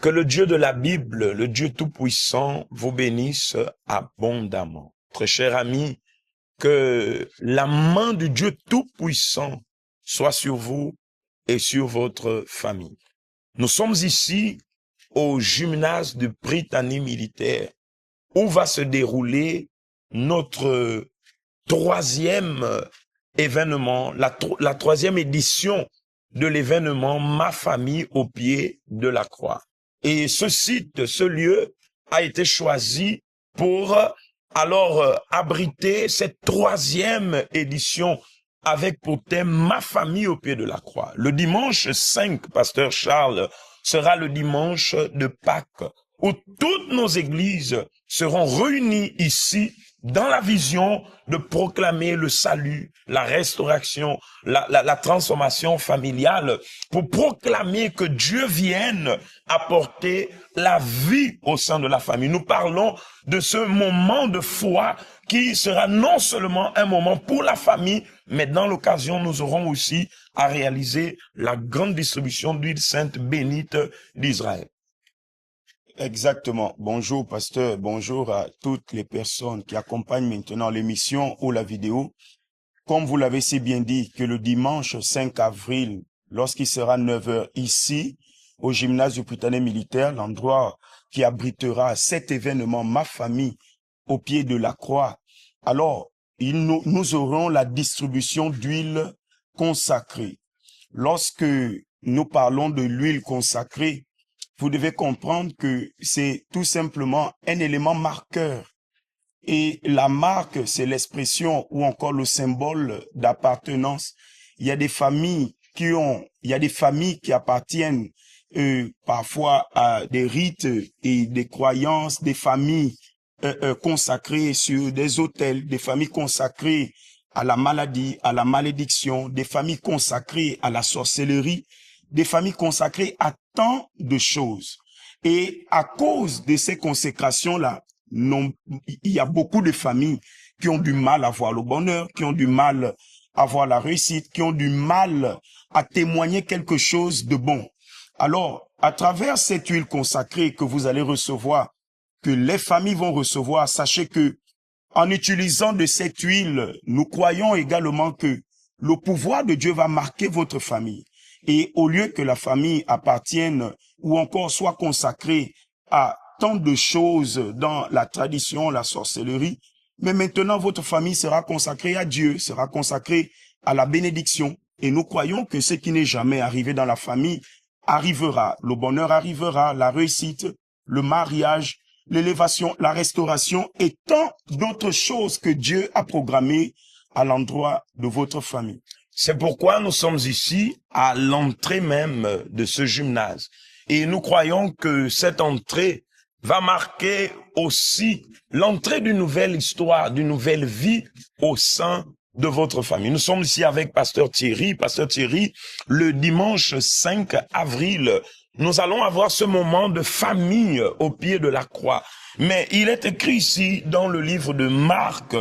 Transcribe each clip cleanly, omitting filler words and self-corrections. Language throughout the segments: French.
Que le Dieu de la Bible, le Dieu Tout-Puissant, vous bénisse abondamment. Très cher ami, que la main du Dieu Tout-Puissant soit sur vous et sur votre famille. Nous sommes ici au gymnase du Prytanée militaire où va se dérouler notre troisième événement, la troisième édition de l'événement Ma famille au pied de la croix. Et ce site, ce lieu a été choisi pour abriter cette troisième édition avec pour thème Ma famille au pied de la croix. Le dimanche 5, Pasteur Charles, sera le dimanche de Pâques, où toutes nos églises seront réunies ici dans la vision de proclamer le salut, la restauration, la transformation familiale, pour proclamer que Dieu vienne apporter la vie au sein de la famille. Nous parlons de ce moment de foi qui sera non seulement un moment pour la famille, mais dans l'occasion, nous aurons aussi à réaliser la grande distribution d'huile sainte bénite d'Israël. Exactement. Bonjour, pasteur. Bonjour à toutes les personnes qui accompagnent maintenant l'émission ou la vidéo. Comme vous l'avez si bien dit, que le dimanche 5 avril, lorsqu'il sera 9 h ici, au gymnase du Prytanée militaire, l'endroit qui abritera cet événement, Ma famille, au pied de la croix, alors nous aurons la distribution d'huile consacrée. Lorsque nous parlons de l'huile consacrée, vous devez comprendre que c'est tout simplement un élément marqueur. Et la marque, c'est l'expression ou encore le symbole d'appartenance. Il y a des familles qui appartiennent parfois à des rites et des croyances, des familles consacrées sur des autels, des familles consacrées à la maladie, à la malédiction, des familles consacrées à la sorcellerie, des familles consacrées à tant de choses. Et à cause de ces consécrations-là, il y a beaucoup de familles qui ont du mal à voir le bonheur, qui ont du mal à voir la réussite, qui ont du mal à témoigner quelque chose de bon. Alors, à travers cette huile consacrée que vous allez recevoir, que les familles vont recevoir, sachez que en utilisant de cette huile, nous croyons également que le pouvoir de Dieu va marquer votre famille. Et au lieu que la famille appartienne ou encore soit consacrée à tant de choses dans la tradition, la sorcellerie, mais maintenant votre famille sera consacrée à Dieu, sera consacrée à la bénédiction. Et nous croyons que ce qui n'est jamais arrivé dans la famille arrivera. Le bonheur arrivera, la réussite, le mariage, l'élévation, la restauration et tant d'autres choses que Dieu a programmées à l'endroit de votre famille. C'est pourquoi nous sommes ici à l'entrée même de ce gymnase. Et nous croyons que cette entrée va marquer aussi l'entrée d'une nouvelle histoire, d'une nouvelle vie au sein de votre famille. Nous sommes ici avec Pasteur Thierry. Pasteur Thierry, le dimanche 5 avril, nous allons avoir ce moment de famille au pied de la croix. Mais il est écrit ici dans le livre de Marc,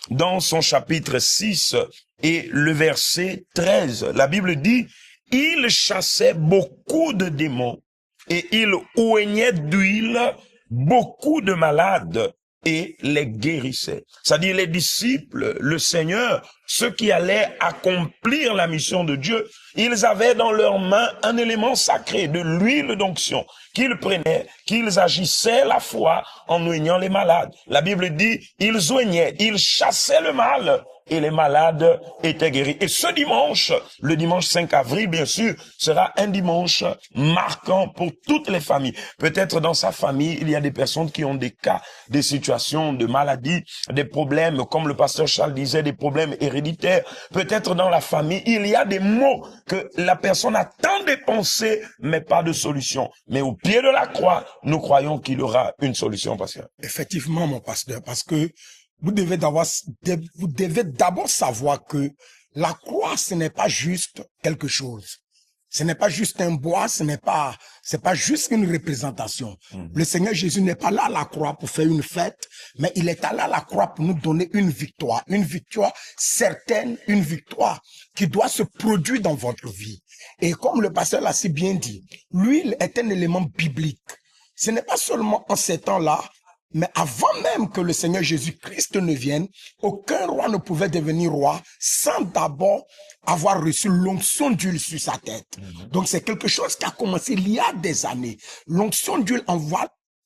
dans son chapitre 6 et le verset 13. La Bible dit, il chassait beaucoup de démons et il oignait d'huile beaucoup de malades et les guérissait. C'est-à-dire les disciples, le Seigneur, ceux qui allaient accomplir la mission de Dieu, ils avaient dans leurs mains un élément sacré, de l'huile d'onction, qu'ils prenaient, qu'ils agissaient la foi en oignant les malades. La Bible dit, ils oignaient, ils chassaient le mal et les malades étaient guéris. Et ce dimanche, le dimanche 5 avril, bien sûr, sera un dimanche marquant pour toutes les familles. Peut-être dans sa famille, il y a des personnes qui ont des cas, des situations de maladie, des problèmes, comme le pasteur Charles disait, des problèmes héréditaires. Peut-être dans la famille, il y a des mots que la personne a tant dépensés, mais pas de solution. Mais au pied de la croix, nous croyons qu'il y aura une solution, pasteur. Effectivement, mon pasteur, parce que vous devez d'abord savoir que la croix, ce n'est pas juste quelque chose. Ce n'est pas juste un bois, c'est pas juste une représentation. Le Seigneur Jésus n'est pas là à la croix pour faire une fête, mais il est allé à la croix pour nous donner une victoire certaine, une victoire qui doit se produire dans votre vie. Et comme le pasteur l'a si bien dit, l'huile est un élément biblique. Ce n'est pas seulement en ces temps-là, mais avant même que le Seigneur Jésus-Christ ne vienne, aucun roi ne pouvait devenir roi sans d'abord avoir reçu l'onction d'huile sur sa tête. Donc c'est quelque chose qui a commencé il y a des années. L'onction d'huile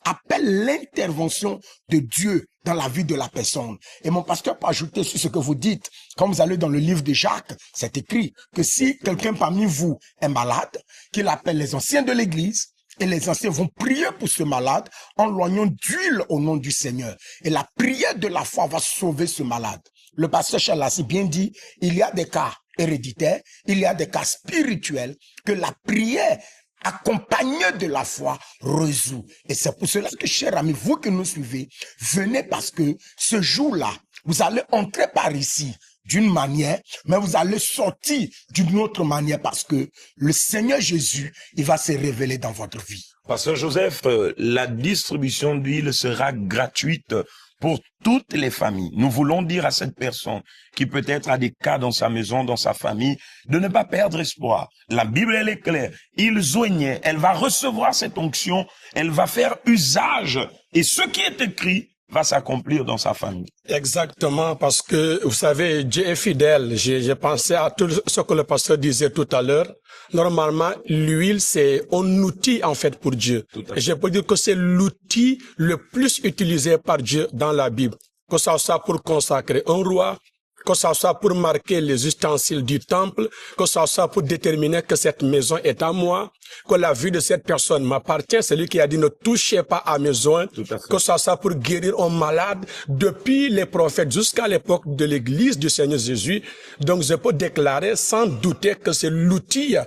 appelle l'intervention de Dieu dans la vie de la personne. Et mon pasteur peut ajouter sur ce que vous dites. Quand vous allez dans le livre de Jacques, c'est écrit que si quelqu'un parmi vous est malade, qu'il appelle les anciens de l'église, et les anciens vont prier pour ce malade en loignant d'huile au nom du Seigneur. Et la prière de la foi va sauver ce malade. Le pasteur Charles a si bien dit, il y a des cas héréditaires, il y a des cas spirituels que la prière accompagnée de la foi résout. Et c'est pour cela que, chers amis, vous qui nous suivez, venez parce que ce jour-là, vous allez entrer par ici d'une manière, mais vous allez sortir d'une autre manière parce que le Seigneur Jésus, il va se révéler dans votre vie. Pasteur Joseph, la distribution d'huile sera gratuite pour toutes les familles. Nous voulons dire à cette personne qui peut-être a des cas dans sa maison, dans sa famille, de ne pas perdre espoir. La Bible, elle est claire. Il zoignait, elle va recevoir cette onction, elle va faire usage. Et ce qui est écrit va s'accomplir dans sa famille. Exactement, parce que, vous savez, Dieu est fidèle. J'ai pensé à tout ce que le pasteur disait tout à l'heure. Normalement, l'huile, c'est un outil, en fait, pour Dieu. Et je peux dire que c'est l'outil le plus utilisé par Dieu dans la Bible. Que ça soit pour consacrer un roi, que ça soit pour marquer les ustensiles du temple, que ça soit pour déterminer que cette maison est à moi, que la vie de cette personne m'appartient. C'est lui qui a dit ne touchez pas à mes oins, que ça soit pour guérir un malade, depuis les prophètes jusqu'à l'époque de l'église du Seigneur Jésus. Donc je peux déclarer sans douter que c'est l'outil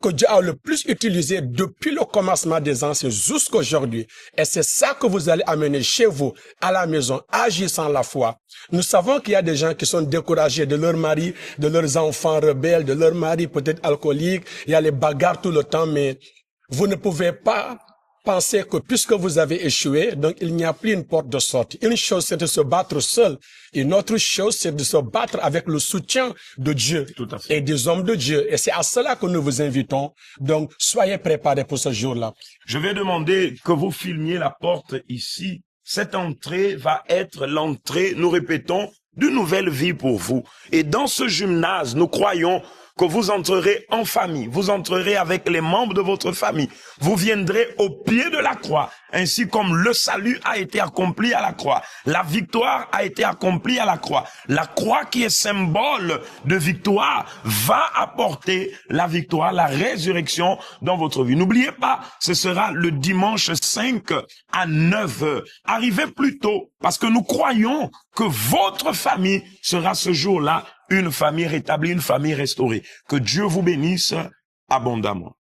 que Dieu a le plus utilisé depuis le commencement des anciens jusqu'à aujourd'hui. Et c'est ça que vous allez amener chez vous, à la maison, agissant la foi. Nous savons qu'il y a des gens qui sont découragés de leur mari, de leurs enfants rebelles, de leur mari peut-être alcoolique. Il y a les bagarres tout le temps, mais vous ne pouvez pas penser que puisque vous avez échoué, donc il n'y a plus une porte de sortie. Une chose, c'est de se battre seul. Une autre chose, c'est de se battre avec le soutien de Dieu et des hommes de Dieu. Et c'est à cela que nous vous invitons. Donc, soyez préparés pour ce jour-là. Je vais demander que vous filmiez la porte ici. Cette entrée va être l'entrée, nous répétons, d'une nouvelle vie pour vous. Et dans ce gymnase, nous croyons que vous entrerez en famille, vous entrerez avec les membres de votre famille, vous viendrez au pied de la croix, ainsi comme le salut a été accompli à la croix, la victoire a été accomplie à la croix. La croix qui est symbole de victoire va apporter la victoire, la résurrection dans votre vie. N'oubliez pas, ce sera le dimanche 5 à 9 heures. Arrivez plus tôt, parce que nous croyons que votre famille sera ce jour-là une famille rétablie, une famille restaurée. Que Dieu vous bénisse abondamment.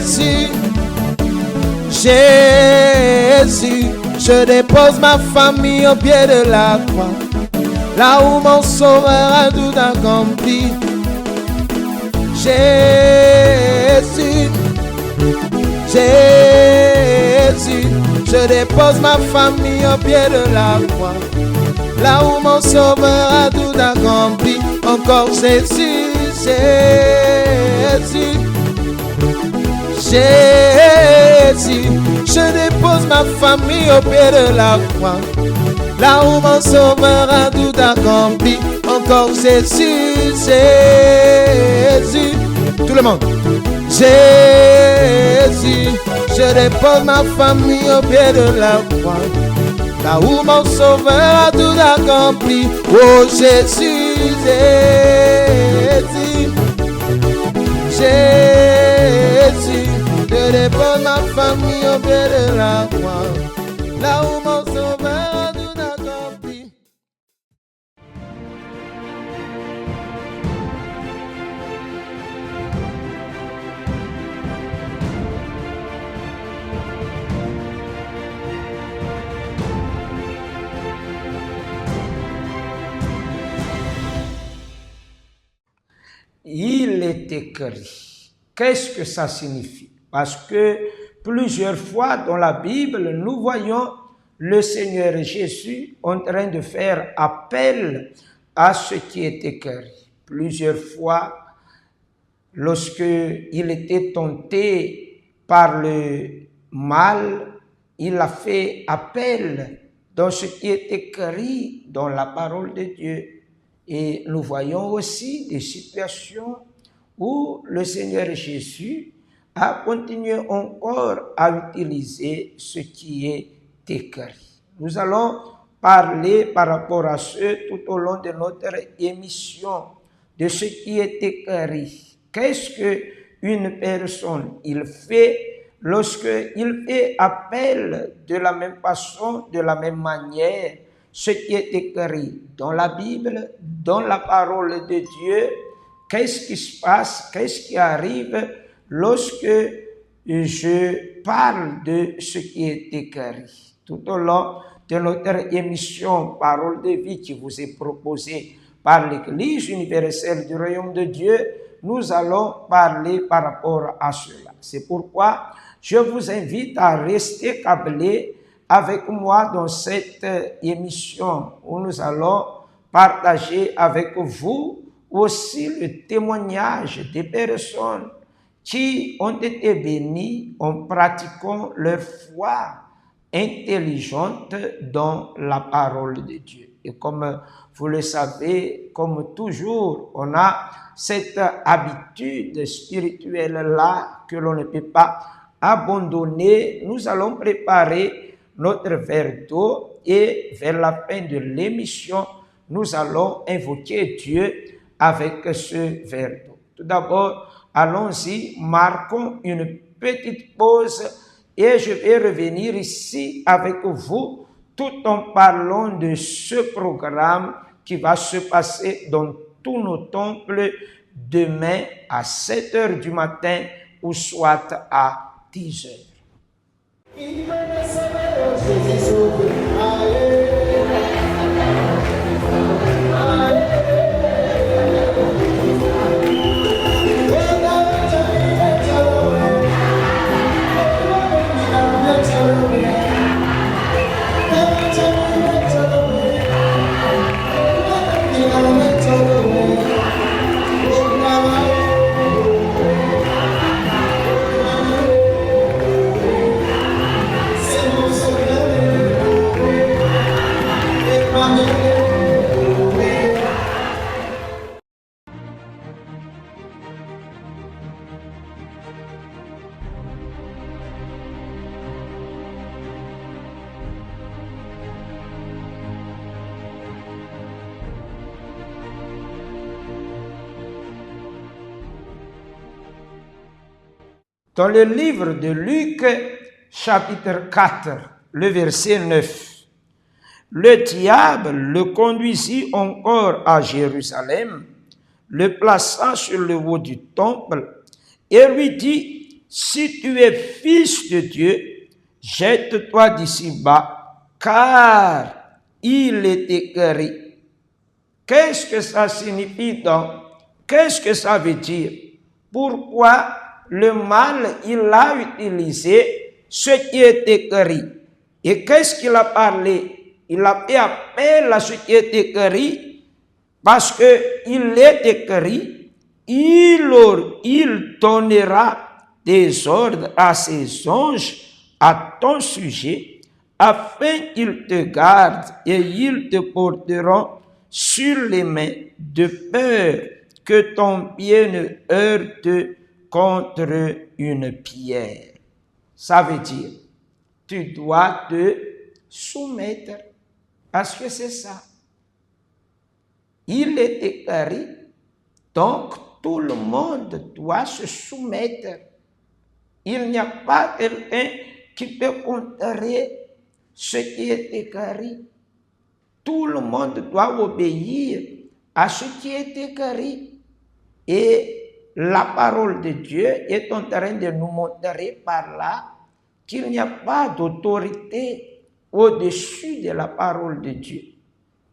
Jésus, Jésus, je dépose ma famille au pied de la croix, là où mon sauveur a tout accompli. Jésus, Jésus, je dépose ma famille au pied de la croix, là où mon sauveur a tout accompli. Encore Jésus, Jésus, Jésus, je dépose ma famille au pied de la croix, là où mon sauveur a tout accompli. Encore Jésus, Jésus, tout le monde. Jésus, je dépose ma famille au pied de la croix, là où mon sauveur a tout accompli. Oh Jésus, Jésus, Jésus, je dépose ma famille au pied de la croix, là où mon sauveur a tout accompli. Il est écrit. Qu'est-ce que ça signifie? Parce que plusieurs fois dans la Bible, nous voyons le Seigneur Jésus en train de faire appel à ce qui est écrit. Plusieurs fois, lorsque il était tenté par le mal, il a fait appel dans ce qui est écrit dans la parole de Dieu. Et nous voyons aussi des situations où le Seigneur Jésus a continué encore à utiliser ce qui est écrit. Nous allons parler par rapport à ce tout au long de notre émission, de ce qui est écrit. Qu'est-ce qu'une personne il fait lorsqu'il fait appel de la même façon, de la même manière, ce qui est écrit dans la Bible, dans la parole de Dieu? Qu'est-ce qui se passe, qu'est-ce qui arrive lorsque je parle de ce qui est écrit? Tout au long de notre émission Parole de vie qui vous est proposée par l'Église universelle du Royaume de Dieu, nous allons parler par rapport à cela. C'est pourquoi je vous invite à rester câblés avec moi dans cette émission où nous allons partager avec vous aussi le témoignage des personnes qui ont été bénies en pratiquant leur foi intelligente dans la parole de Dieu. Et comme vous le savez, comme toujours, on a cette habitude spirituelle-là que l'on ne peut pas abandonner. Nous allons préparer notre verre d'eau et vers la fin de l'émission, nous allons invoquer Dieu avec ce verre d'eau. Tout d'abord, allons-y, marquons une petite pause et je vais revenir ici avec vous tout en parlant de ce programme qui va se passer dans tous nos temples demain à 7 heures du matin ou soit à 10 heures. Dans le livre de Luc, chapitre 4, le verset 9, le diable le conduisit encore à Jérusalem, le plaça sur le haut du temple et lui dit, « Si tu es fils de Dieu, jette-toi d'ici bas, car il est écrit. » Qu'est-ce que ça signifie donc? Qu'est-ce que ça veut dire? Pourquoi le mal, il a utilisé ce qui est écrit? Et qu'est-ce qu'il a parlé? Il a fait appel à ce qui est écrit parce que il est écrit, il donnera des ordres à ses anges à ton sujet afin qu'ils te gardent et ils te porteront sur les mains de peur que ton pied ne heurte contre une pierre. Ça veut dire, tu dois te soumettre. Parce que c'est ça. Il est écrit, donc tout le monde doit se soumettre. Il n'y a pas quelqu'un qui peut contrer ce qui est écrit. Tout le monde doit obéir à ce qui est écrit. Et la parole de Dieu est en train de nous montrer par là qu'il n'y a pas d'autorité au-dessus de la parole de Dieu.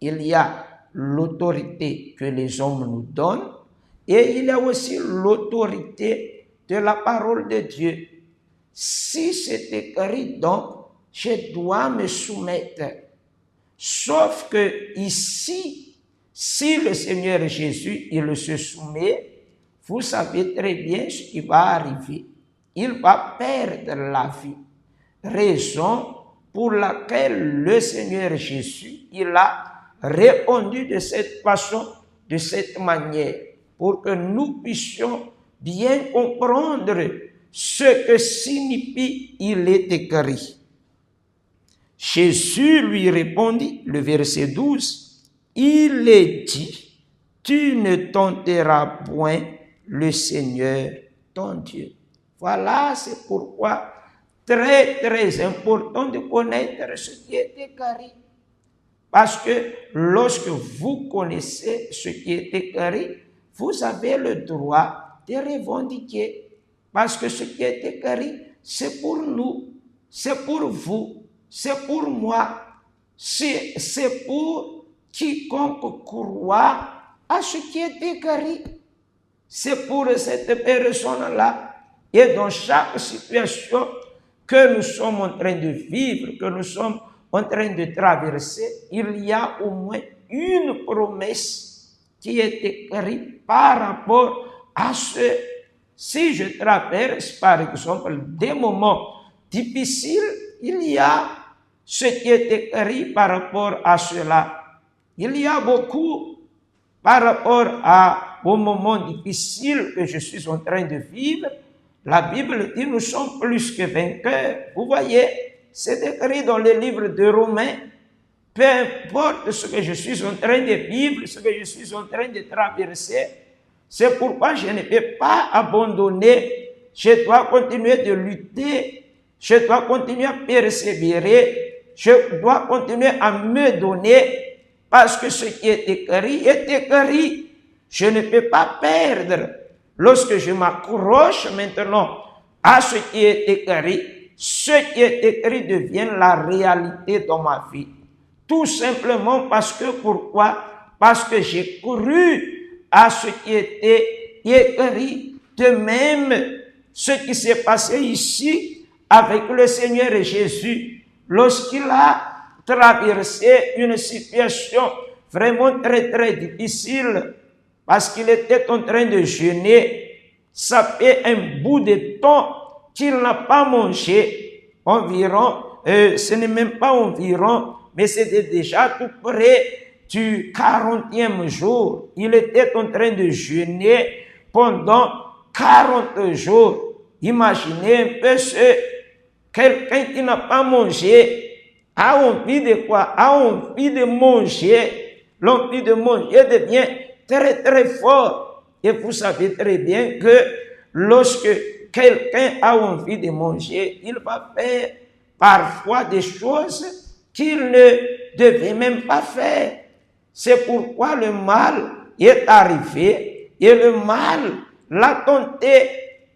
Il y a l'autorité que les hommes nous donnent et il y a aussi l'autorité de la parole de Dieu. Si c'est écrit donc, je dois me soumettre. Sauf que ici, si le Seigneur Jésus, il se soumet, vous savez très bien ce qui va arriver. Il va perdre la vie. Raison pour laquelle le Seigneur Jésus, il a répondu de cette façon, de cette manière, pour que nous puissions bien comprendre ce que signifie il est écrit. Jésus lui répondit, le verset 12, il est dit, tu ne tenteras point le Seigneur ton Dieu. Voilà, c'est pourquoi très très important de connaître ce qui est écrit. Parce que lorsque vous connaissez ce qui est écrit, vous avez le droit de revendiquer. Parce que ce qui est écrit, c'est pour nous, c'est pour vous, c'est pour moi, c'est pour quiconque croit à ce qui est écrit. C'est pour cette personne-là. Et dans chaque situation que nous sommes en train de vivre, que nous sommes en train de traverser, il y a au moins une promesse qui est écrite par rapport à ce. Si je traverse, par exemple, des moments difficiles, il y a ce qui est écrit par rapport à cela. Il y a beaucoup par rapport aux moments difficiles que je suis en train de vivre. La Bible dit nous sommes plus que vainqueurs. Vous voyez, c'est écrit dans le livre de Romains. Peu importe ce que je suis en train de vivre, ce que je suis en train de traverser, c'est pourquoi je ne peux pas abandonner. Je dois continuer de lutter. Je dois continuer à persévérer. Je dois continuer à me donner. Parce que ce qui est écrit est écrit. Je ne peux pas perdre. Lorsque je m'accroche maintenant à ce qui est écrit, ce qui est écrit devient la réalité dans ma vie. Tout simplement parce que, pourquoi? Parce que j'ai cru à ce qui était écrit. De même, ce qui s'est passé ici avec le Seigneur Jésus, lorsqu'il a traversé une situation vraiment très très difficile, parce qu'il était en train de jeûner, ça fait un bout de temps qu'il n'a pas mangé, environ, ce n'est même pas environ, mais c'était déjà tout près du 40e jour. Il était en train de jeûner pendant 40 jours. Imaginez un peu quelqu'un qui n'a pas mangé a envie de quoi? A envie de manger. L'envie de manger devient très très fort. Et vous savez très bien que lorsque quelqu'un a envie de manger, il va faire parfois des choses qu'il ne devait même pas faire. C'est pourquoi le mal est arrivé et le mal l'a tenté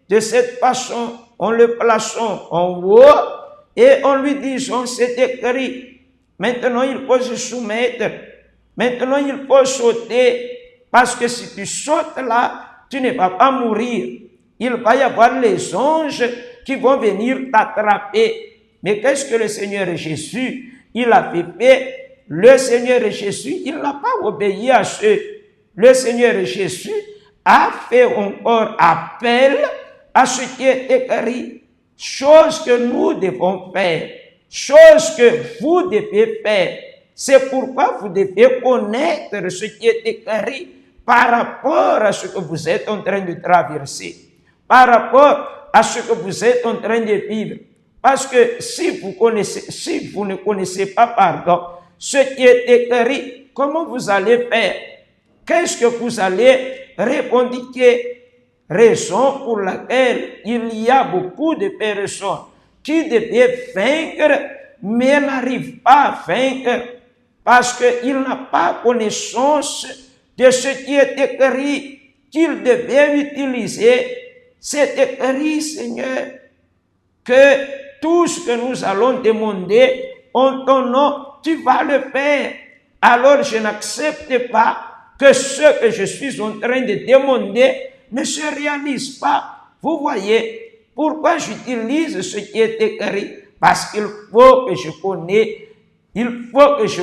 de cette façon, en le plaçant en haut et en lui disant c'est écrit. Maintenant il faut se soumettre. Maintenant il faut sauter. Parce que si tu sautes là, tu ne vas pas mourir. Il va y avoir les anges qui vont venir t'attraper. Mais qu'est-ce que le Seigneur Jésus, il a fait? Le Seigneur Jésus, il n'a pas obéi à ce. Le Seigneur Jésus a fait encore appel à ce qui est écrit. Chose que nous devons faire. Chose que vous devez faire. C'est pourquoi vous devez connaître ce qui est écrit par rapport à ce que vous êtes en train de traverser, par rapport à ce que vous êtes en train de vivre, Parce que si vous ne connaissez pas, pardon, ce qui est écrit, comment vous allez faire? Qu'est-ce que vous allez revendiquer? Raison pour laquelle il y a beaucoup de personnes qui devaient vaincre, mais n'arrivent pas à vaincre parce qu'ils n'ont pas connaissance de ce qui est écrit qu'ils devaient utiliser. C'est écrit, Seigneur, que tout ce que nous allons demander en ton nom, tu vas le faire. Alors je n'accepte pas que ce que je suis en train de demander ne se réalise pas. Vous voyez pourquoi j'utilise ce qui est écrit? Parce qu'il faut que je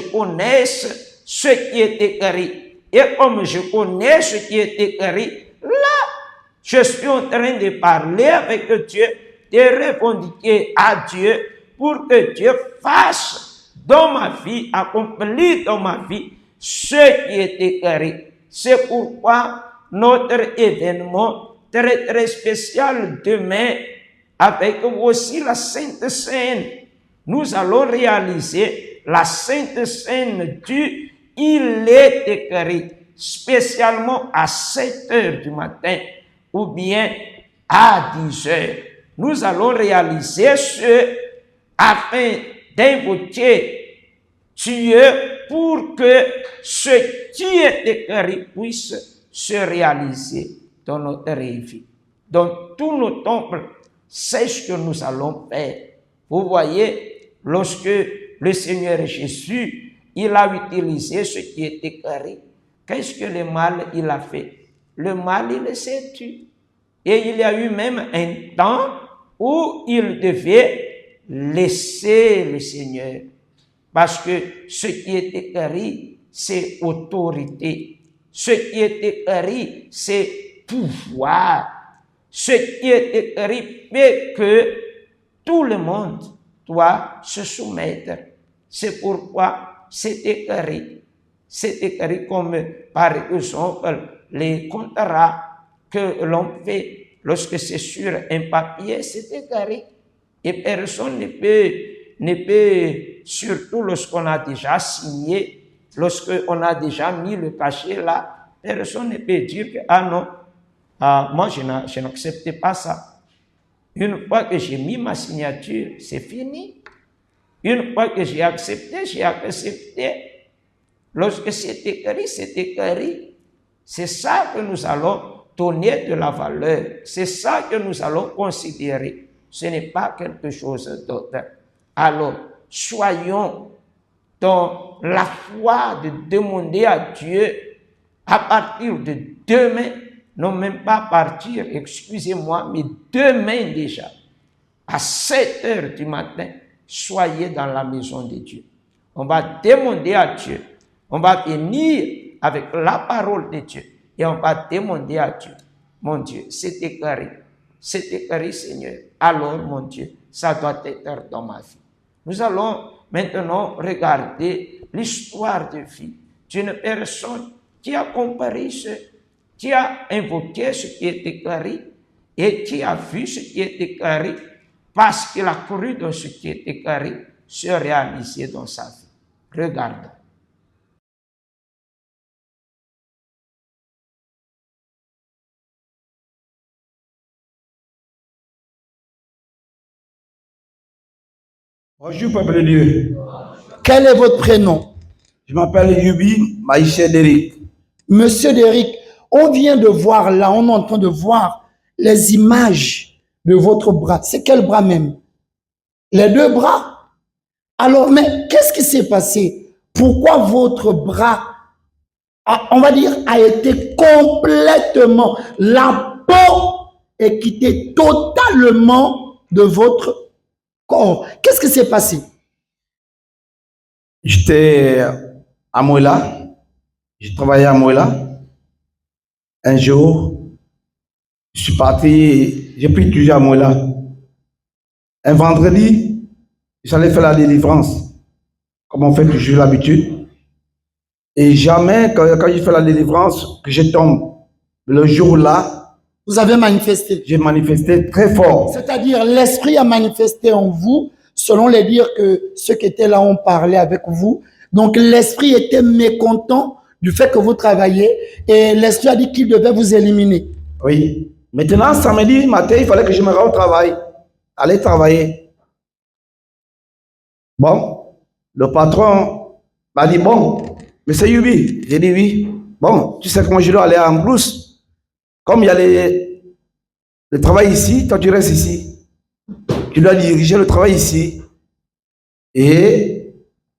connaisse ce qui est écrit. Et comme je connais ce qui est écrit, là, je suis en train de parler avec Dieu, de revendiquer à Dieu pour que Dieu fasse dans ma vie, accomplit dans ma vie ce qui est écrit. C'est pourquoi notre événement très très spécial demain, avec aussi la Sainte Seine, nous allons réaliser la Sainte Seine du Il est écrit, spécialement à 7 heures du matin ou bien à 10 heures. Nous allons réaliser ce afin d'invoquer Dieu pour que ce qui est écrit puisse se réaliser dans notre vie. Dans tous nos temples, c'est ce que nous allons faire. Vous voyez, lorsque le Seigneur Jésus, il a utilisé ce qui est écrit, qu'est-ce que le mal il a fait? Le mal, il s'est tué. Et il y a eu même un temps où il devait laisser le Seigneur. Parce que ce qui est écrit, c'est autorité. Ce qui est écrit, c'est pouvoir. Ce qui est écrit fait que tout le monde doit se soumettre. C'est pourquoi c'est écrit. C'est écrit comme, par exemple, les contrats que l'on fait lorsque c'est sur un papier, c'est écrit. Et personne ne peut, surtout lorsqu'on a déjà signé, lorsqu'on a déjà mis le cachet là, personne ne peut dire que, ah non, moi je n'accepte pas ça. Une fois que j'ai mis ma signature, c'est fini. Une fois que j'ai accepté, j'ai accepté. Lorsque c'est écrit, c'est écrit. C'est ça que nous allons donner de la valeur. C'est ça que nous allons considérer. Ce n'est pas quelque chose d'autre. Alors, soyons dans la foi de demander à Dieu à partir de demain, non même pas partir, excusez-moi, mais demain déjà, à 7 heures du matin, soyez dans la maison de Dieu. On va demander à Dieu, on va venir avec la parole de Dieu et on va demander à Dieu, mon Dieu, c'est écrit Seigneur, alors mon Dieu, ça doit être dans ma vie. Nous allons maintenant regarder l'histoire de vie d'une personne qui a compris qui a invoqué ce qui est écrit et qui a vu ce qui est écrit parce qu'il a cru dans ce qui est écrit se réaliser dans sa vie. Regardons. Bonjour, peuple de Dieu. Quel est votre prénom? Je m'appelle Yubi Maïché Déric. Monsieur Déric, on vient de voir là, on est en train de voir les images de votre bras. C'est quel bras même? Les deux bras? Alors, mais qu'est-ce qui s'est passé? Pourquoi votre bras, on va dire, a été complètement, la peau est quittée totalement de votre corps? Qu'est-ce qui s'est passé? J'étais à Mouela. Je travaillais à Mouela. Un jour, je suis parti, j'ai pris toujours à Mouela. Un vendredi, j'allais faire la délivrance, comme on fait toujours l'habitude. Et jamais, quand je fais la délivrance, que je tombe, le jour-là, Vous avez manifesté. J'ai manifesté très fort. C'est-à-dire, l'Esprit a manifesté en vous, selon les dires que ceux qui étaient là ont parlé avec vous. Donc, l'Esprit était mécontent du fait que vous travaillez et l'Esprit a dit qu'il devait vous éliminer. Oui. Maintenant, samedi matin, il fallait que je me rende au travail. Aller travailler. Bon, le patron m'a dit, bon, monsieur Yubi, j'ai dit oui. Bon, tu sais comment je dois aller en plus. Comme il y a le travail ici, toi tu restes ici. Tu dois diriger le travail ici. Et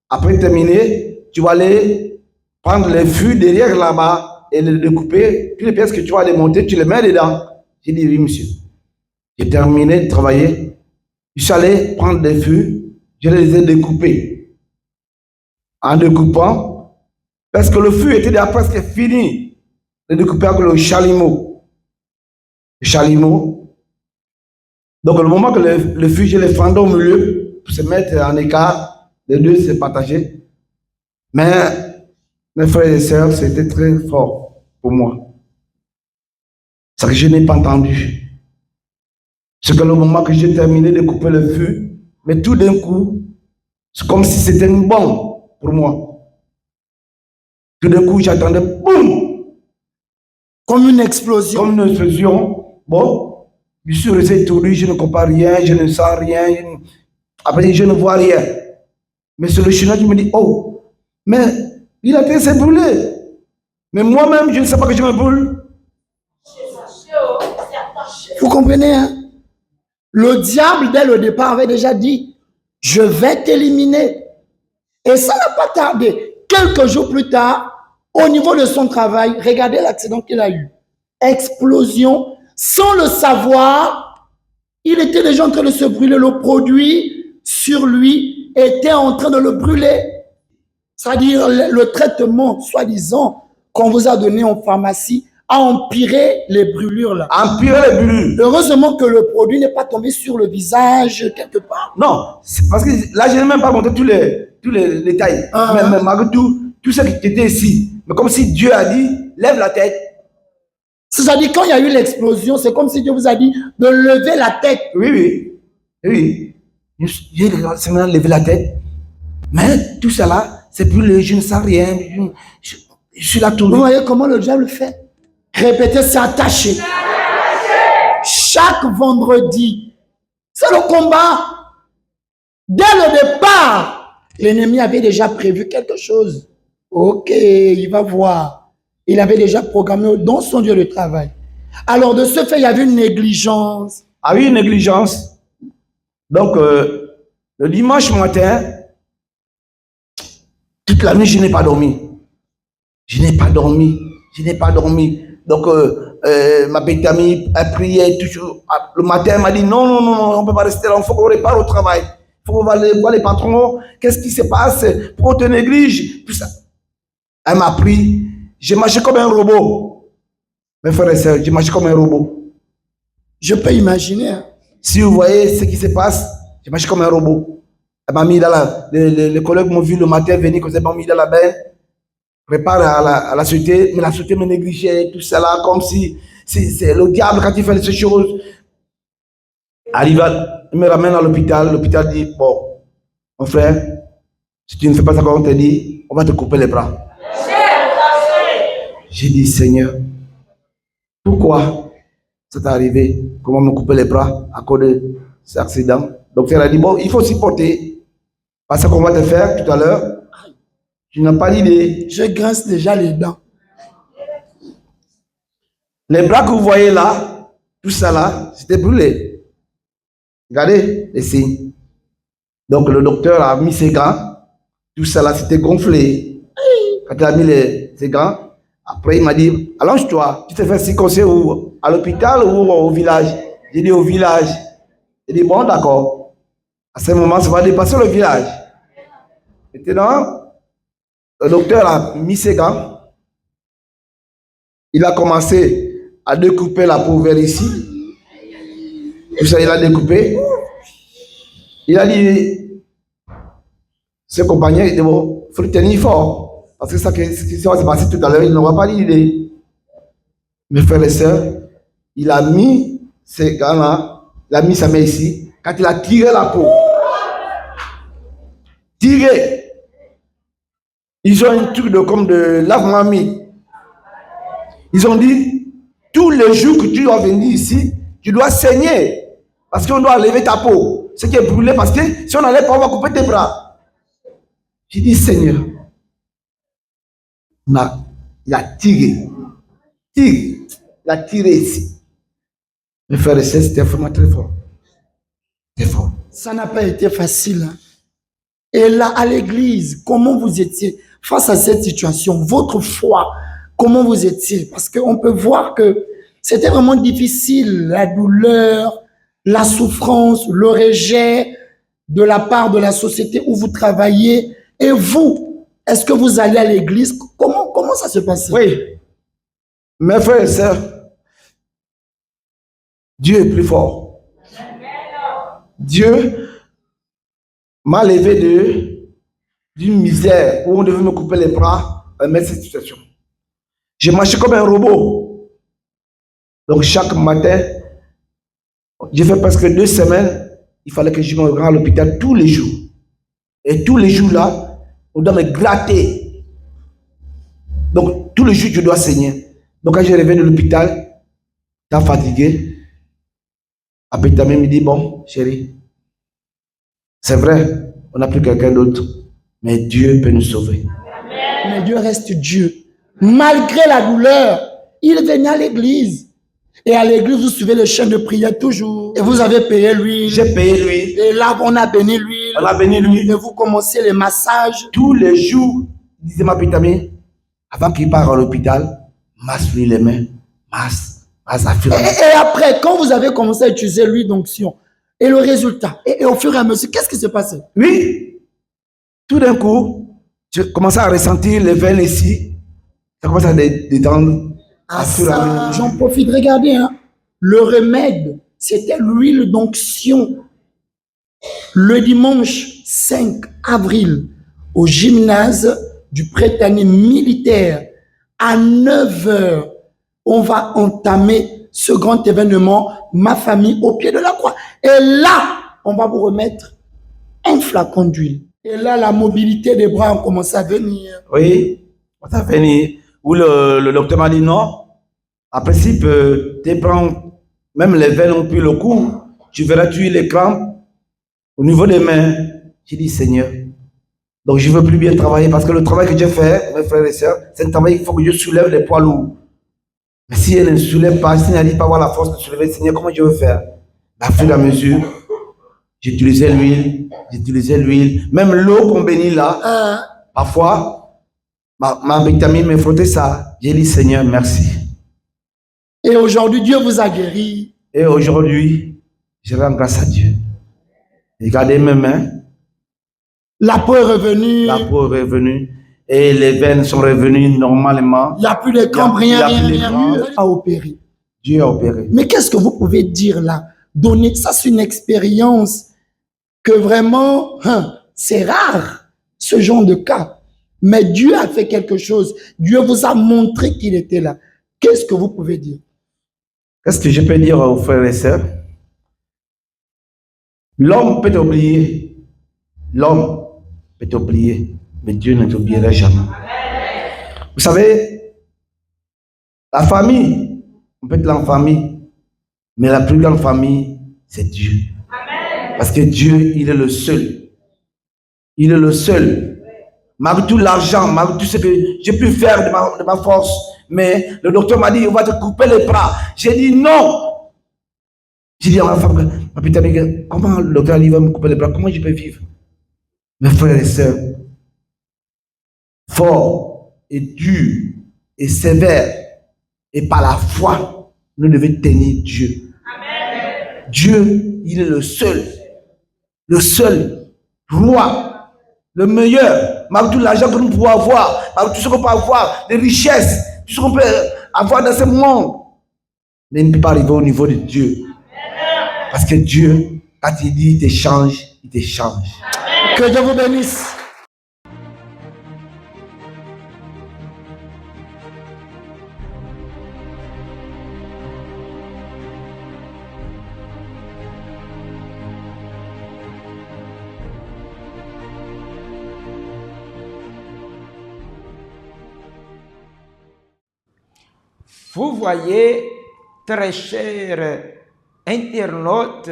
après terminer, tu vas aller prendre les fûts derrière là-bas et les découper. Toutes les pièces que tu vas les monter, tu les mets dedans. J'ai dit oui, monsieur. J'ai terminé de travailler. Je suis allé prendre des fûts, je les ai découpés. En découpant, parce que le fût était déjà presque fini de découper avec le chalumeau. Le chalumeau. Donc, le moment que le fût, je l'ai fendu au milieu pour se mettre en écart, les deux se partager. Mais, mes frères et sœurs, c'était très fort pour moi. C'est que je n'ai pas entendu. C'est que le moment que j'ai terminé de couper le fût, mais tout d'un coup, c'est comme si c'était une bombe pour moi. Tout d'un coup, j'attendais, boum! Comme une explosion. Comme une explosion. Bon, je suis resté étourdi, je ne comprends rien, je ne sens rien. Après, je ne vois rien. Mais sur le chemin, je me dis, oh, mais il a été s'est brûlé. Mais moi-même, je ne sais pas que je me brûle. Vous comprenez, hein? Le diable, dès le départ, avait déjà dit, je vais t'éliminer. Et ça n'a pas tardé. Quelques jours plus tard, au niveau de son travail, regardez l'accident qu'il a eu. Explosion. Sans le savoir, il était déjà en train de se brûler. Le produit sur lui était en train de le brûler. C'est-à-dire le traitement, soi-disant, qu'on vous a donné en pharmacie, a empiré les brûlures là. Empirer les brûlures. Heureusement que le produit n'est pas tombé sur le visage quelque part. Non, c'est parce que là, je n'ai même pas montré tous les détails. Mais malgré tout ce qui était ici. Mais comme si Dieu a dit, lève la tête. C'est-à-dire, quand il y a eu l'explosion, c'est comme si Dieu vous a dit de lever la tête. Oui. J'ai seulement levé la tête. Mais tout cela, c'est brûlé, je ne sens rien. Je suis là tout. Vous voyez comment le diable fait? Répétez, c'est attaché. Chaque vendredi, c'est le combat. Dès le départ, l'ennemi avait déjà prévu quelque chose. Ok, il va voir. Il avait déjà programmé dans son lieu de travail. Alors, de ce fait, il y avait une négligence. Ah oui, une négligence. Donc, le dimanche matin, toute la nuit, je n'ai pas dormi. Donc, ma petite amie a prié toujours. Le matin, elle m'a dit non, on ne peut pas rester là, il faut qu'on repart au travail. Il faut qu'on va voir les patrons. Qu'est-ce qui se passe? Pourquoi on te néglige? Tout ça. Elle m'a pris. J'ai marché comme un robot. Mes frères et sœurs, j'ai marché comme un robot. Je peux imaginer. Hein. Si vous voyez ce qui se passe, j'ai marché comme un robot. Elle m'a mis dans les collègues m'ont vu le matin venir, quand ils m'ont mis dans la benne. Prépare à la société, mais la société me négligeait, tout ça là, comme si c'est le diable quand il fait ces choses. Arrive, il me ramène à l'hôpital, l'hôpital dit, bon, mon frère, si tu ne fais pas ça comme on te dit, on va te couper les bras. J'ai dit, Seigneur, pourquoi ça t'est arrivé? Comment me couper les bras à cause de cet accident? Donc, le docteur a dit, bon, il faut supporter. Parce qu'on va te faire tout à l'heure. Tu n'as pas d'idée. Je grince déjà les dents. Les bras que vous voyez là, tout ça là, c'était brûlé. Regardez les signes. Donc le docteur a mis ses gants. Tout ça là, c'était gonflé. Quand il a mis ses gants, après il m'a dit, allonge-toi, tu te fais circoncire où? À l'hôpital ou au village? J'ai dit au village. Il dit, bon d'accord. À ce moment, ça va dépasser le village. Maintenant, le docteur a mis ses gants. Il a commencé à découper la peau vers ici. Tout ça, il a découpé. Il a dit, ses compagnons, il dit, bon, il faut le tenir fort. Parce que ça qui va se passer tout à l'heure, il n'aura pas d'idée. Mes frères et sœurs, il a mis ces gants-là, il a mis sa main ici. Quand il a tiré la peau, tiré, ils ont un truc comme de lave-mamie. Ils ont dit, tous les jours que tu dois venir ici, tu dois saigner. Parce qu'on doit enlever ta peau. Ce qui est brûlé, parce que si on n'enlève pas, on va couper tes bras. J'ai dit, Seigneur, il a tiré. Il a tiré ici. Mes frères et sœurs, c'était vraiment très fort. Très fort. Ça n'a pas été facile. Hein. Et là, à l'église, comment vous étiez face à cette situation? Votre foi, comment vous étiez? Parce qu'on peut voir que c'était vraiment difficile, la douleur, la souffrance, le rejet de la part de la société où vous travaillez. Et vous, est-ce que vous allez à l'église? Comment ça se passe? Oui. Mes frères et sœurs, Dieu est plus fort. Dieu m'a levé d'une misère où on devait me couper les bras et mettre cette situation. J'ai marché comme un robot. Donc chaque matin, j'ai fait presque 2 semaines, il fallait que je me rende à l'hôpital tous les jours. Et tous les jours là, on doit me gratter. Donc tous les jours, je dois saigner. Donc quand je reviens de l'hôpital, t'as fatigué. Après, ta mère me dit, bon, chérie, c'est vrai, on n'a plus quelqu'un d'autre, mais Dieu peut nous sauver. Mais Dieu reste Dieu. Malgré la douleur, il venait à l'église. Et à l'église, vous suivez le chant de prière toujours. Et vous avez payé l'huile. J'ai payé l'huile. Et là, on a béni l'huile. On a béni l'huile. Et vous commencez les massages. Tous les jours, disait ma petite amie, avant qu'il parte à l'hôpital, masse-lui les mains, masse à fur et à mesure. Et après, quand vous avez commencé à utiliser l'huile d'onction, et le résultat, et au fur et à mesure, qu'est-ce qui s'est passé? Oui, tout d'un coup, je commençais à ressentir les veines ici. Ça commence à détendre. Ah ça, j'en profite, regardez, hein. Le remède, c'était l'huile d'onction. Le dimanche 5 avril, au gymnase du Prétanier militaire, à 9h, on va entamer ce grand événement, ma famille au pied de la croix. Et là, on va vous remettre un flacon d'huile. Et là, la mobilité des bras a commencé à venir. Oui, ça a venir. Où le docteur m'a dit non. En principe, tu prends, même les veines ont pris le coup. Tu verras tuer les crampes au niveau des mains. J'ai dit, Seigneur, donc je ne veux plus bien travailler parce que le travail que j'ai fait, mes frères et sœurs, c'est un travail qu'il faut que je soulève les poids lourds. Mais si elle ne soulève pas, si elle n'arrive pas à avoir la force de soulever, Seigneur, comment je veux faire? À fur et à mesure, j'utilisais l'huile, même l'eau qu'on bénit là, parfois, ma vitamine me frottait ça. J'ai dit, Seigneur, merci. Et aujourd'hui, Dieu vous a guéri. Et aujourd'hui, je rends grâce à Dieu. Regardez mes mains. La peau est revenue. La peau est revenue. Et les veines sont revenues normalement. Il n'y a plus de crampes, rien. Dieu a opéré. Dieu a opéré. Mais qu'est-ce que vous pouvez dire là? Donner, ça c'est une expérience que vraiment, c'est rare, ce genre de cas. Mais Dieu a fait quelque chose. Dieu vous a montré qu'il était là. Qu'est-ce que vous pouvez dire? Qu'est-ce que je peux dire aux frères et sœurs? L'homme peut t'oublier. L'homme peut t'oublier. Mais Dieu ne t'oubliera jamais. Vous savez, la famille, on peut être en famille, mais la plus grande famille, c'est Dieu. Parce que Dieu, il est le seul. Il est le seul. Malgré tout l'argent, malgré tout ce que j'ai pu faire de ma force, mais le docteur m'a dit, on va te couper les bras. J'ai dit non. J'ai dit à ma femme, ma petite amie, comment le docteur va me couper les bras? Comment je peux vivre? Mes frères et sœurs, fort et dur et sévère, et par la foi, nous devons tenir Dieu. Amen. Dieu, il est le seul roi, le meilleur. Malgré tout l'argent que nous pouvons avoir, malgré tout ce qu'on peut avoir, les richesses, tout ce qu'on peut avoir dans ce monde, mais il ne peut pas arriver au niveau de Dieu. Parce que Dieu, quand il dit il t'échange, il t'échange. Que Dieu vous bénisse. Vous voyez, très chers internautes,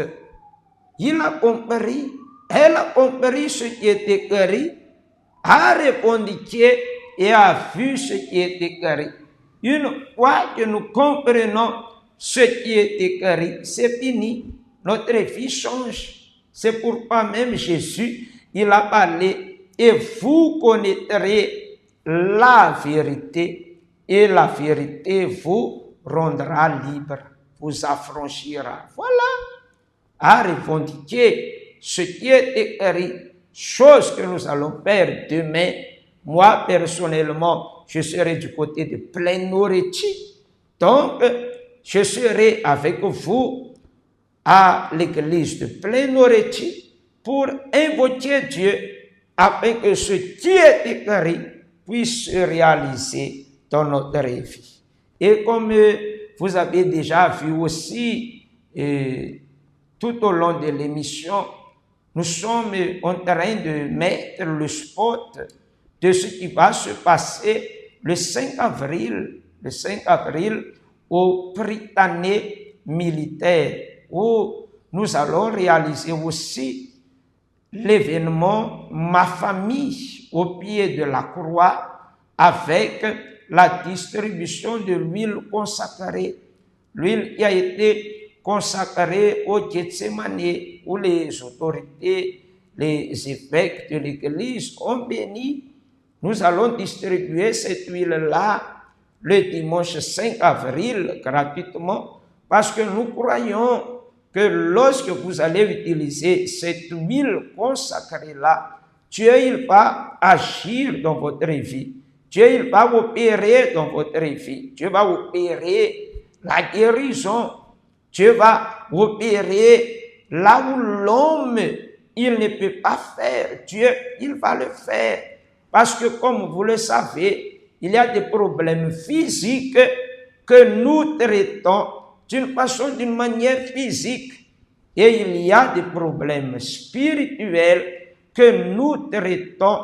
il a compris, elle a compris ce qui était écrit, a répondu et a vu ce qui est écrit. Une fois que nous comprenons ce qui est écrit, c'est fini. Notre vie change. C'est pourquoi même Jésus, il a parlé, et vous connaîtrez la vérité, et la vérité vous rendra libre, vous affranchira. Voilà. A revendiqué ce qui est écrit, chose que nous allons faire demain. Moi, personnellement, je serai du côté de pleine nourriture. Donc, je serai avec vous à l'église de pleine nourriture pour invoquer Dieu afin que ce qui est écrit puisse se réaliser dans notre vie. Et comme vous avez déjà vu aussi tout au long de l'émission, nous sommes en train de mettre le spot de ce qui va se passer le 5 avril au Prytanée militaire, où nous allons réaliser aussi l'événement Ma famille au pied de la croix avec la distribution de l'huile consacrée. L'huile qui a été consacrée au Gethsemane, où les autorités, les évêques de l'Église ont béni. Nous allons distribuer cette huile-là le dimanche 5 avril gratuitement parce que nous croyons que lorsque vous allez utiliser cette huile consacrée-là, Dieu il va agir dans votre vie. Dieu il va opérer dans votre vie. Dieu va opérer la guérison. Dieu va opérer là où l'homme il ne peut pas faire. Dieu il va le faire. Parce que comme vous le savez, il y a des problèmes physiques que nous traitons d'une manière physique. Et il y a des problèmes spirituels que nous traitons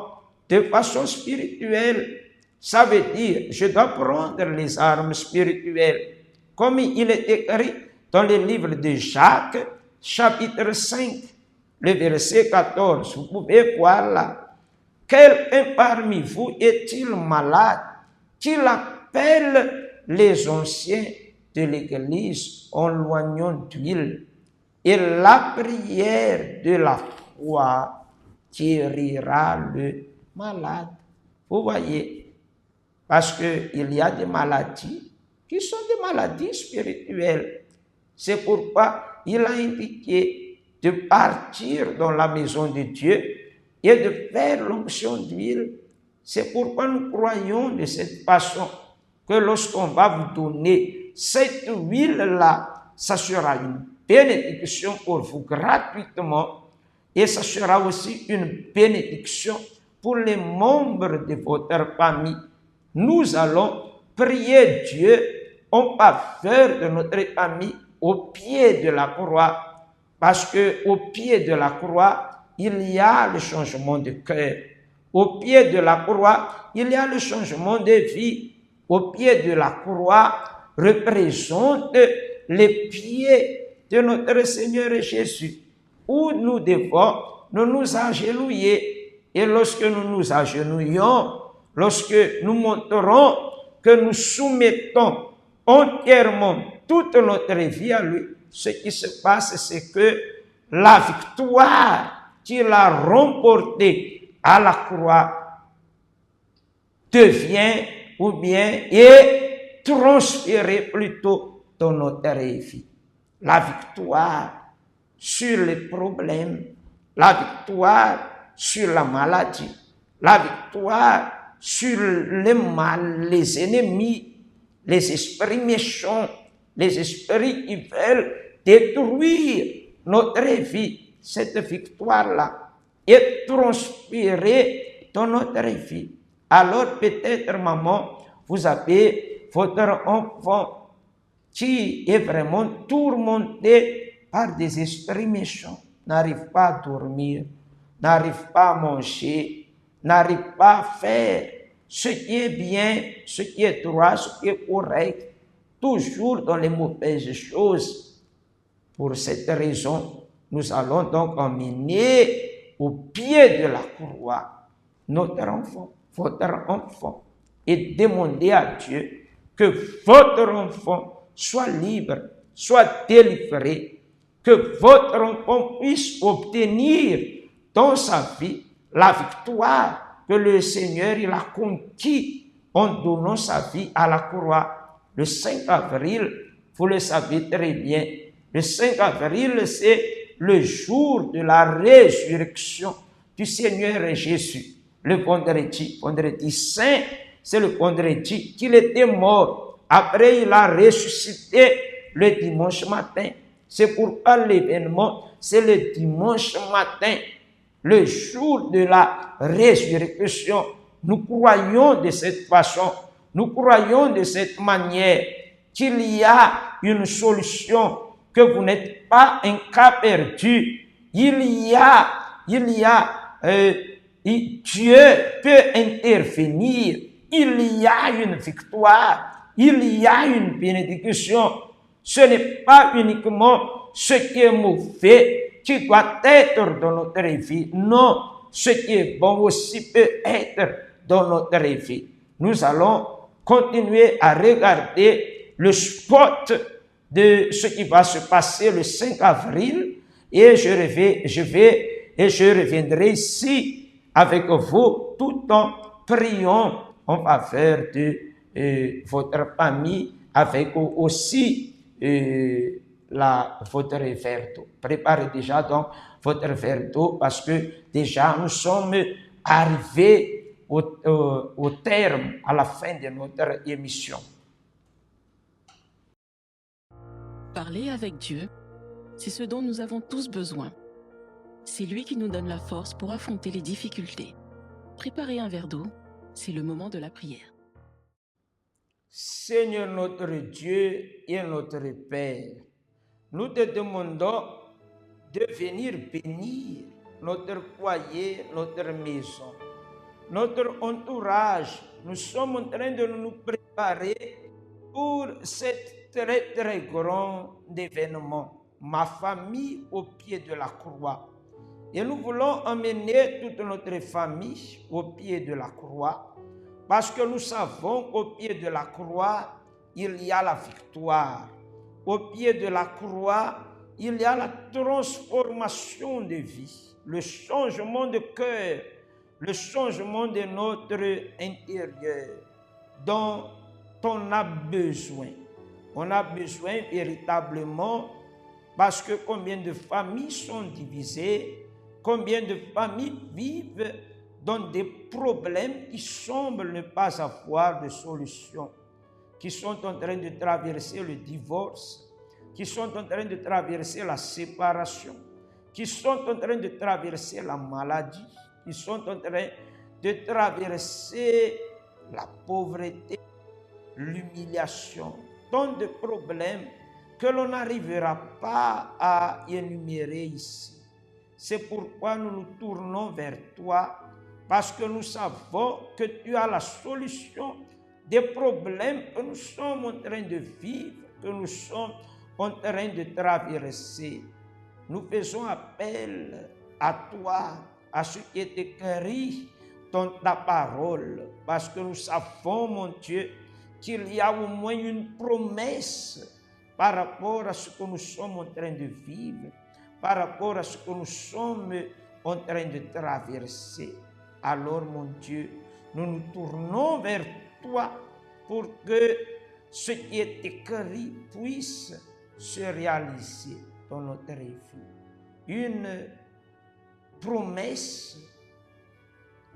de façon spirituelle. Ça veut dire, je dois prendre les armes spirituelles. Comme il est écrit dans le livre de Jacques, chapitre 5, le verset 14. Vous pouvez voir là. Quelqu'un parmi vous est-il malade, qu'il appelle les anciens de l'Église en loignant d'huile, et la prière de la foi guérira le malade. Vous voyez, parce qu'il y a des maladies qui sont des maladies spirituelles. C'est pourquoi il a indiqué de partir dans la maison de Dieu et de faire l'onction d'huile. C'est pourquoi nous croyons de cette façon que lorsqu'on va vous donner cette huile-là, ça sera une bénédiction pour vous gratuitement et ça sera aussi une bénédiction pour les membres de votre famille. Nous allons prier Dieu en faveur de notre famille au pied de la croix, parce que au pied de la croix, il y a le changement de cœur. Au pied de la croix, il y a le changement de vie. Au pied de la croix représente les pieds de notre Seigneur Jésus, où nous devons nous agenouiller. Et lorsque nous nous agenouillons, lorsque nous montrons que nous soumettons entièrement toute notre vie à lui, ce qui se passe, c'est que la victoire qu'il a remportée à la croix devient ou bien est transférée plutôt dans notre vie. La victoire sur les problèmes, la victoire sur la maladie, la victoire sur le mal, les ennemis, les esprits méchants, les esprits qui veulent détruire notre vie. Cette victoire-là est transférée dans notre vie. Alors peut-être, maman, vous avez votre enfant qui est vraiment tourmenté par des esprits méchants, n'arrive pas à dormir, n'arrive pas à manger, n'arrive pas à faire ce qui est bien, ce qui est droit, ce qui est correct. toujours dans les mauvaises choses. Pour cette raison, nous allons donc emmener au pied de la croix notre enfant, votre enfant, et demander à Dieu que votre enfant soit libre, soit délivré, que votre enfant puisse obtenir dans sa vie la victoire que le Seigneur il a conquis en donnant sa vie à la croix. Le 5 avril, vous le savez très bien, le 5 avril, c'est le jour de la résurrection du Seigneur Jésus. Le vendredi saint, c'est le vendredi qu'il était mort. Après, il a ressuscité le dimanche matin. C'est pourquoi l'événement, c'est le dimanche matin, le jour de la résurrection. Nous croyons de cette façon, nous croyons de cette manière qu'il y a une solution, que vous n'êtes pas un cas perdu. Dieu peut intervenir. Il y a une victoire. Il y a une bénédiction. Ce n'est pas uniquement ce qui est mauvais qui doit être dans notre vie. Non, ce qui est bon aussi peut être dans notre vie. Nous allons continuer à regarder le spot de ce qui va se passer le 5 avril et je reviendrai ici avec vous tout en priant en faveur de votre famille avec aussi votre verre d'eau. Préparez déjà donc votre verre d'eau parce que déjà nous sommes arrivés au terme, à la fin de notre émission. Parler avec Dieu, c'est ce dont nous avons tous besoin. C'est lui qui nous donne la force pour affronter les difficultés. Préparer un verre d'eau, c'est le moment de la prière. Seigneur notre Dieu et notre Père, nous te demandons de venir bénir notre foyer, notre maison, notre entourage. Nous sommes en train de nous préparer pour cet très très grand événement, ma famille au pied de la croix. Et nous voulons emmener toute notre famille au pied de la croix parce que nous savons qu'au pied de la croix, il y a la victoire. Au pied de la croix, il y a la transformation de vie, le changement de cœur, le changement de notre intérieur dont on a besoin. On a besoin véritablement parce que combien de familles sont divisées, combien de familles vivent dans des problèmes qui semblent ne pas avoir de solution, qui sont en train de traverser le divorce, qui sont en train de traverser la séparation, qui sont en train de traverser la maladie, qui sont en train de traverser la pauvreté, l'humiliation, tant de problèmes que l'on n'arrivera pas à énumérer ici. C'est pourquoi nous nous tournons vers toi, parce que nous savons que tu as la solution des problèmes que nous sommes en train de vivre, que nous sommes en train de traverser. Nous faisons appel à toi, à ce qui est écrit dans ta parole, parce que nous savons, mon Dieu, qu'il y a au moins une promesse par rapport à ce que nous sommes en train de vivre, par rapport à ce que nous sommes en train de traverser. Alors, mon Dieu, nous nous tournons vers toi pour que ce qui est écrit puisse se réaliser dans notre vie. Une promesse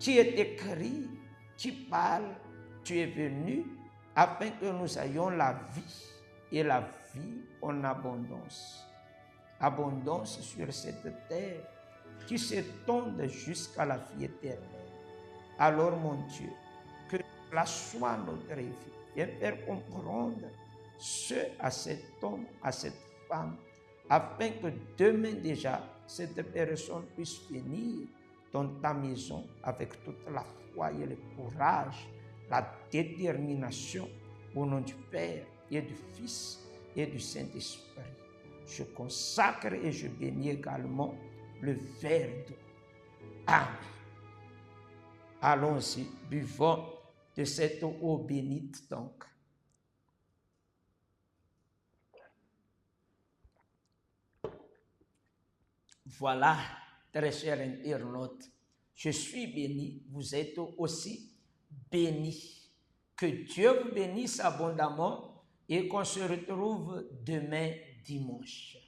qui est écrite, qui parle, tu es venu afin que nous ayons la vie et la vie en abondance. Abondance sur cette terre qui s'étende jusqu'à la vie éternelle. Alors, mon Dieu, que cela soit notre vie et faire comprendre ce à cet homme, à cette femme, afin que demain déjà, cette personne puisse venir dans ta maison avec toute la foi et le courage, la détermination au nom du Père et du Fils et du Saint-Esprit. Je consacre et je bénis également le verre d'eau. Amen. Allons-y, buvons de cette eau bénite donc. Voilà, très chers internautes, je suis béni, vous êtes aussi bénis. Que Dieu vous bénisse abondamment et qu'on se retrouve demain dimanche.